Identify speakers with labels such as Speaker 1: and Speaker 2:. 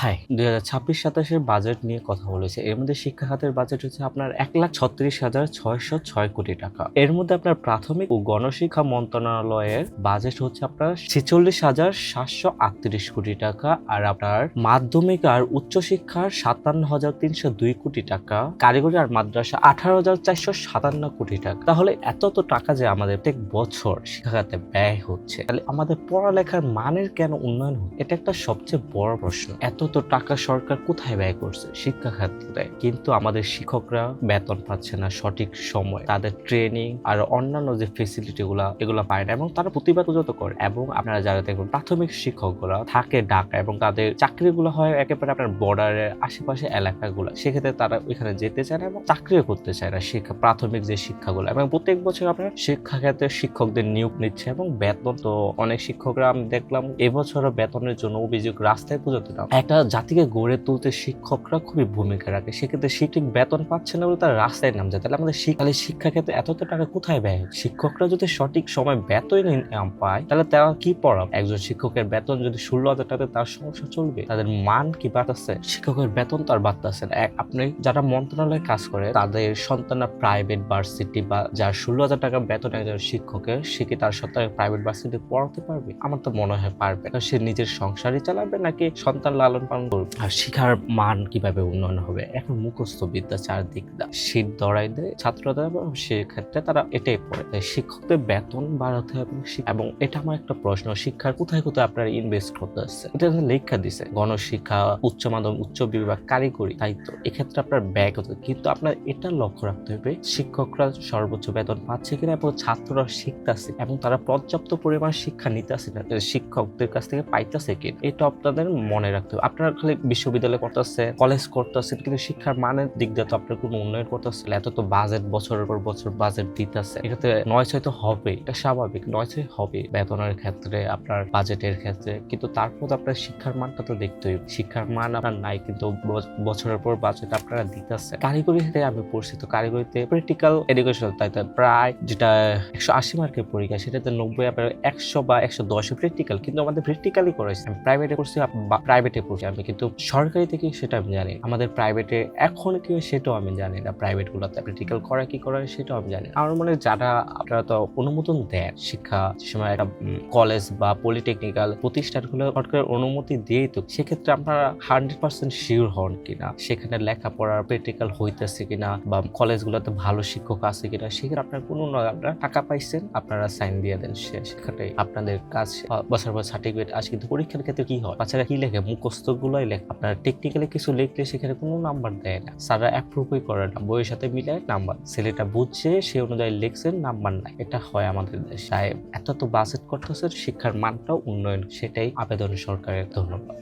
Speaker 1: High 2026-27 budget নিয়ে কথা বলেছে। এর মধ্যে শিক্ষা খাতের বাজেট হচ্ছে আপনার 1,36,606 কোটি টাকা। এর মধ্যে আপনার প্রাথমিক ও গণশিক্ষা মন্ত্রণালয়ের বাজেট হচ্ছে আপনার 46,738 কোটি টাকা, আর আপনার মাধ্যমিক আর উচ্চশিক্ষার 57,302 কোটি টাকা, কারিগরি আর মাদ্রাসা 18,457 কোটি টাকা। তাহলে এত টাকা যে আমাদের প্রত্যেক বছর শিক্ষা খাতে ব্যয় হচ্ছে, তাহলে আমাদের পড়ালেখার মানের কেন উন্নয়ন হচ্ছে? এটা একটা সবচেয়ে বড় প্রশ্ন। এত টাকা সরকার কোথায় ব্যয় করছে? শিক্ষা খাতে। কিন্তু আমাদের শিক্ষকরা বেতন পাচ্ছে না সঠিক সময়, তাদের ট্রেনিং আর অন্যান্য যে ফেসিলিটি এগুলা পায় না, এবং তারা প্রতিবাদ পর্যন্ত করে। এবং আপনারা যারা দেখুন প্রাথমিক শিক্ষকগুলা থাকে ঢাকা, এবং তাদের চাকরিগুলো হয় একেবারে আপনার বর্ডারের আশেপাশে এলাকাগুলো, সেক্ষেত্রে তারা ওইখানে যেতে চায় না এবং চাকরিও করতে চায় না প্রাথমিক যে শিক্ষাগুলো। এবং প্রত্যেক বছর আপনার শিক্ষা খাতে শিক্ষকদের নিয়োগ নিচ্ছে, এবং বেতন তো অনেক শিক্ষকরা আমি দেখলাম এবছরও বেতনের জন্য অভিযোগ রাস্তায় পর্যন্ত না। একটা জাতিকে গড়ে তুলতে শিক্ষকরা খুবই ভূমিকা রাখে, সেক্ষেত্রে ঠিক বেতন পাচ্ছে না বলে তারা রাস্তায় নামছে। তাহলে আমাদের শিক্ষা ক্ষেত্রে এত টাকা কোথায় ব্যয় হচ্ছে? শিক্ষকরা যদি সঠিক সময় বেতন পায়, তাহলে তারা কি পড়াবে? একজন শিক্ষকের বেতন যদি 16,000 টাকা, তার সমস্যা চলবে? তাদের মান কি বাড়তেছে? শিক্ষকের বেতন তো আর বাড়তেছে না। আপনি যারা মন্ত্রণালয়ে কাজ করে, তাদের সন্তানরা প্রাইভেট ভার্সিটি বা যার 16,000 টাকা বেতন একজন শিক্ষকের, সে কি তার সন্তানের প্রাইভেট ভার্সিটি পড়াতে পারবে? আমার তো মনে হয় পারবে না। সে নিজের সংসারই চালাবে নাকি সন্তান লালন পালন করবে? আর শিক্ষার মান কিভাবে উন্নয়ন হবে? এখন মুখস্থ বিদ্যা চারদিক শীত দড়াই দেয় ছাত্ররা, সেক্ষেত্রে তারা এটাই পড়ে। শিক্ষকদের বেতন বাড়াতে হবে। এবং এটা আমার একটা প্রশ্ন, শিক্ষার কোথায় কোথায় আপনারা ইনভেস্ট করতে আসছে? এটা লেখা দিছে গণশিক্ষা, উচ্চ মাধ্যমিক, উচ্চ বিভাগ, কারিগরি, তাই তো এক্ষেত্রে আপনার ব্যয় করতে হবে। কিন্তু আপনার এটা লক্ষ্য রাখতে হবে শিক্ষকরা সর্বোচ্চ বেতন পাচ্ছে কিনা, এবং ছাত্ররা শিখতেছে এবং তারা পর্যাপ্ত পরিমাণ শিক্ষা নিতেছে না, শিক্ষকদের কাছ থেকে পাইতেছে কিনা, এটা আপনাদের মনে রাখতে হবে। আপনারা খালি বিশ্ববিদ্যালয় করতেছে, কলেজ করতেছে, কিন্তু শিক্ষার মানের দিক দিয়ে তো আপনার কোনো উন্নয়ন করতেছে। এত তো বাজেট বছরের পর বছর বাজেট দিতেছে, এক্ষেত্রে 9-6 তো হবে, এটা স্বাভাবিক, 9-6 হবে বেতনের ক্ষেত্রে, আপনার বাজেটের ক্ষেত্রে। কিন্তু তারপর আপনার শিক্ষার মানটা তো দেখতে হবে। শিক্ষার মান আপনার নাই, কিন্তু বছরের পর বাজেট আপনারা দিতেছে। কারিগরিতে আমি পড়ছি, তো কারিগরিতে প্র্যাকটিক্যাল এডুকেশন, তাই তো প্রায় যেটা 180 মার্কের পরীক্ষা, সেটাতে 90 আপনার 100 বা 110 প্র্যাকটিক্যাল। কিন্তু আমাদের প্র্যাকটিক্যালই করাইছে। আমি প্রাইভেটে করছি, প্রাইভেটে পড়ছি আমি, কিন্তু সরকারি থেকে সেটা আমি জানি। আমাদের প্রাইভেটে এখন কি সেটাও আমি জানি না। প্রাইভেট গুলোতে প্র্যাকটিক্যাল করা কি করা সেটাও আমি জানি। আমার মনে হয় যারা আপনারা তো অনুমোদন দেন, শিক্ষা সময় একটা কলেজ বা পলিটেকনিক্যাল প্রতিষ্ঠানগুলো সরকার অনুমতি দিয়েই, তো সেক্ষেত্রে আপনারা 100% শিওর হন কিনা সেখানে লেখাপড়ার প্র্যাকটিক্যাল হইতেছে কিনা, বা কলেজগুলোতে ভালো শিক্ষক আছে কিনা। সেখানে আপনার কোনো আপনারা টাকা পাইছেন, আপনারা সাইন দিয়ে দেন, সেখানে আপনাদের কাজ বছর পর সার্টিফিকেট আসে। কিন্তু পরীক্ষার ক্ষেত্রে কি হয়? বাচ্চারা কি লেখে? মুখস্থ গুলোই লেখে। আপনার টেকনিক্যালি কিছু লিখলে সেখানে কোনো নাম্বার দেয় না, স্যাররা অ্যাপ্রুভই করে না, বইয়ের সাথে মিলায় নাম্বার। ছেলেটা বুঝছে, সে অনুযায়ী লিখছেন, নাম্বার নাই। এটা হয় আমাদের দেশে। এত বাজেট করতেছে, শিক্ষার মানটাও উন্নয়ন, সেটাই আবেদন সরকারের। ধন্যবাদ।